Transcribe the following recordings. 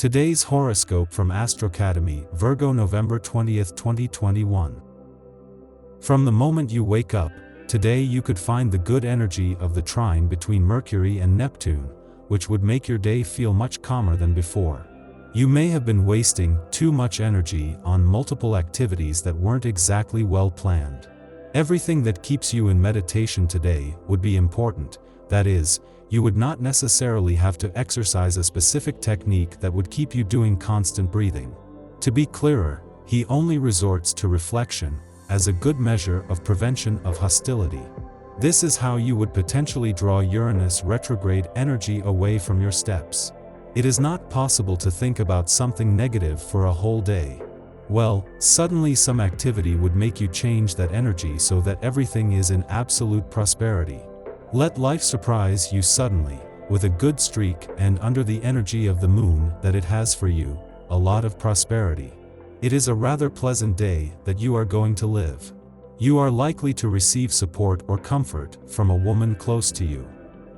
Today's horoscope from Astrocademy, Virgo November 20th, 2021. From the moment you wake up, today you could find the good energy of the trine between Mercury and Neptune, which would make your day feel much calmer than before. You may have been wasting too much energy on multiple activities that weren't exactly well planned. Everything that keeps you in meditation today would be important, that is, you would not necessarily have to exercise a specific technique that would keep you doing constant breathing. To be clearer, he only resorts to reflection as a good measure of prevention of hostility. This is how you would potentially draw Uranus retrograde energy away from your steps. It is not possible to think about something negative for a whole day. Well, suddenly some activity would make you change that energy so that everything is in absolute prosperity. Let life surprise you suddenly, with a good streak and under the energy of the moon that it has for you, a lot of prosperity. It is a rather pleasant day that you are going to live. You are likely to receive support or comfort from a woman close to you.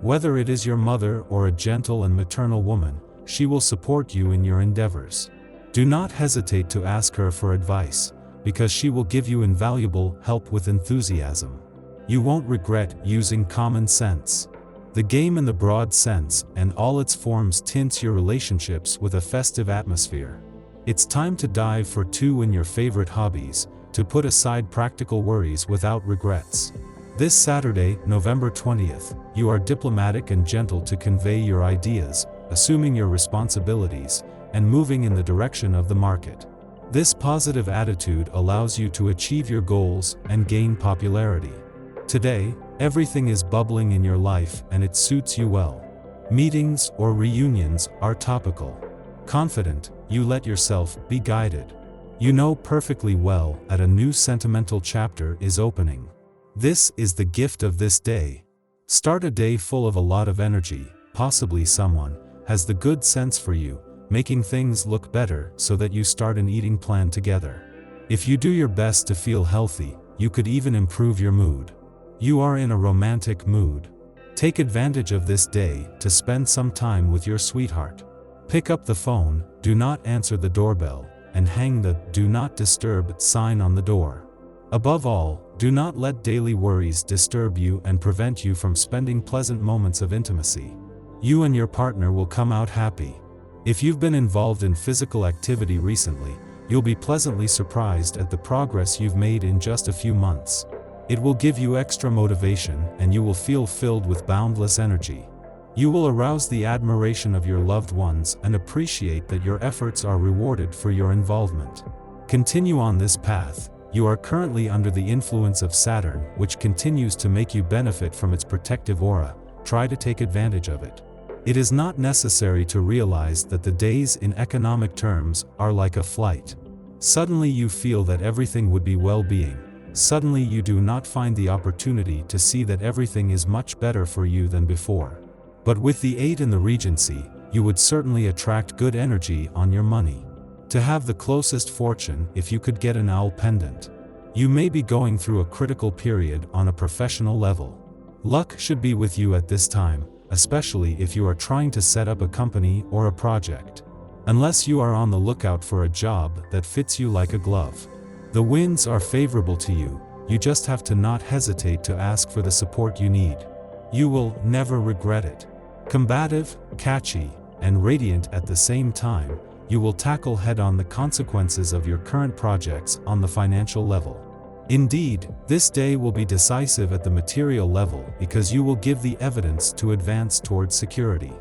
Whether it is your mother or a gentle and maternal woman, she will support you in your endeavors. Do not hesitate to ask her for advice, because she will give you invaluable help with enthusiasm. You won't regret using common sense. The game in the broad sense and all its forms tints your relationships with a festive atmosphere. It's time to dive for two in your favorite hobbies, to put aside practical worries without regrets. This Saturday, November 20th, you are diplomatic and gentle to convey your ideas, assuming your responsibilities, and moving in the direction of the market. This positive attitude allows you to achieve your goals and gain popularity. Today, everything is bubbling in your life and it suits you well. Meetings or reunions are topical. Confident, you let yourself be guided. You know perfectly well that a new sentimental chapter is opening. This is the gift of this day. Start a day full of a lot of energy. Possibly someone has the good sense for you, making things look better so that you start an eating plan together. If you do your best to feel healthy, you could even improve your mood. You are in a romantic mood. Take advantage of this day to spend some time with your sweetheart. Pick up the phone, do not answer the doorbell, and hang the "Do Not Disturb" sign on the door. Above all, do not let daily worries disturb you and prevent you from spending pleasant moments of intimacy. You and your partner will come out happy. If you've been involved in physical activity recently, you'll be pleasantly surprised at the progress you've made in just a few months. It will give you extra motivation and you will feel filled with boundless energy. You will arouse the admiration of your loved ones and appreciate that your efforts are rewarded for your involvement. Continue on this path. You are currently under the influence of Saturn, which continues to make you benefit from its protective aura. Try to take advantage of it. It is not necessary to realize that the days in economic terms are like a flight. Suddenly you feel that everything would be well-being. Suddenly you do not find the opportunity to see that everything is much better for you than before. But with the 8 in the Regency, you would certainly attract good energy on your money. To have the closest fortune if you could get an owl pendant. You may be going through a critical period on a professional level. Luck should be with you at this time, especially if you are trying to set up a company or a project. Unless you are on the lookout for a job that fits you like a glove. The winds are favorable to you, you just have to not hesitate to ask for the support you need. You will never regret it. Combative, catchy, and radiant at the same time, you will tackle head-on the consequences of your current projects on the financial level. Indeed, this day will be decisive at the material level because you will give the evidence to advance towards security.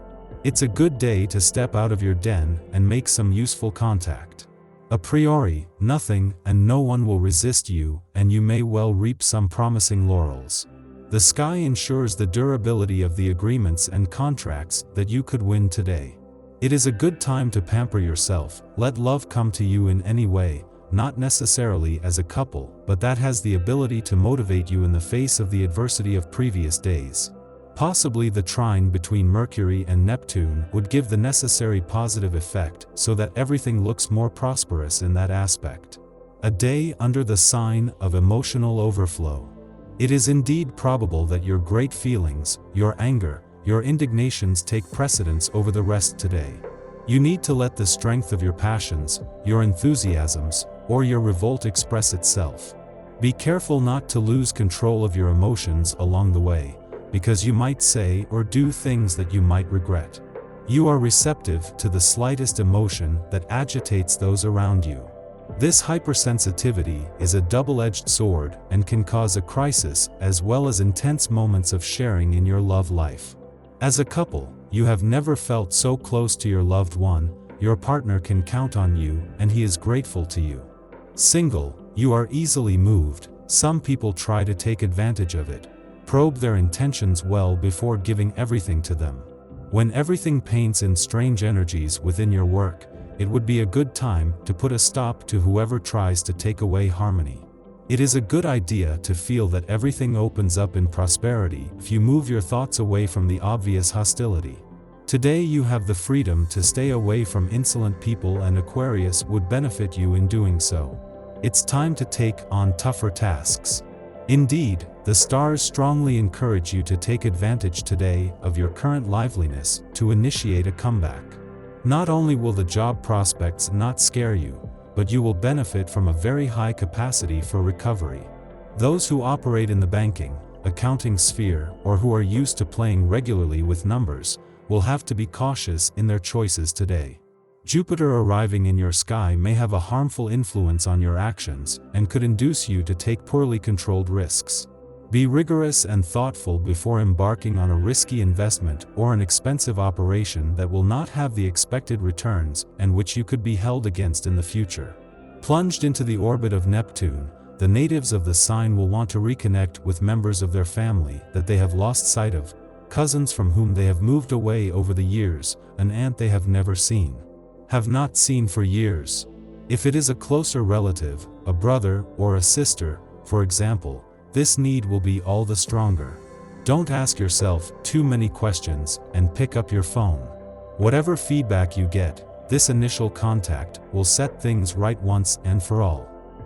It's a good day to step out of your den and make some useful contact. A priori, nothing and no one will resist you, and you may well reap some promising laurels. The sky ensures the durability of the agreements and contracts that you could win today. It is a good time to pamper yourself. Let love come to you in any way, not necessarily as a couple, but that has the ability to motivate you in the face of the adversity of previous days. Possibly the trine between Mercury and Neptune would give the necessary positive effect so that everything looks more prosperous in that aspect. A day under the sign of emotional overflow. It is indeed probable that your great feelings, your anger, your indignations take precedence over the rest today. You need to let the strength of your passions, your enthusiasms, or your revolt express itself. Be careful not to lose control of your emotions along the way, because you might say or do things that you might regret. You are receptive to the slightest emotion that agitates those around you. This hypersensitivity is a double-edged sword and can cause a crisis as well as intense moments of sharing in your love life. As a couple, you have never felt so close to your loved one. Your partner can count on you and he is grateful to you. Single, you are easily moved. Some people try to take advantage of it. Probe their intentions well before giving everything to them. When everything paints in strange energies within your work, it would be a good time to put a stop to whoever tries to take away harmony. It is a good idea to feel that everything opens up in prosperity if you move your thoughts away from the obvious hostility. Today you have the freedom to stay away from insolent people, and Aquarius would benefit you in doing so. It's time to take on tougher tasks. Indeed, the stars strongly encourage you to take advantage today of your current liveliness to initiate a comeback. Not only will the job prospects not scare you, but you will benefit from a very high capacity for recovery. Those who operate in the banking, accounting sphere, or who are used to playing regularly with numbers, will have to be cautious in their choices today. Jupiter arriving in your sky may have a harmful influence on your actions and could induce you to take poorly controlled risks. Be rigorous and thoughtful before embarking on a risky investment or an expensive operation that will not have the expected returns and which you could be held against in the future. Plunged into the orbit of Neptune, the natives of the sign will want to reconnect with members of their family that they have lost sight of, cousins from whom they have moved away over the years, an aunt they have never seen, have not seen for years. If it is a closer relative, a brother or a sister, for example, this need will be all the stronger. Don't ask yourself too many questions and pick up your phone. Whatever feedback you get, this initial contact will set things right once and for all.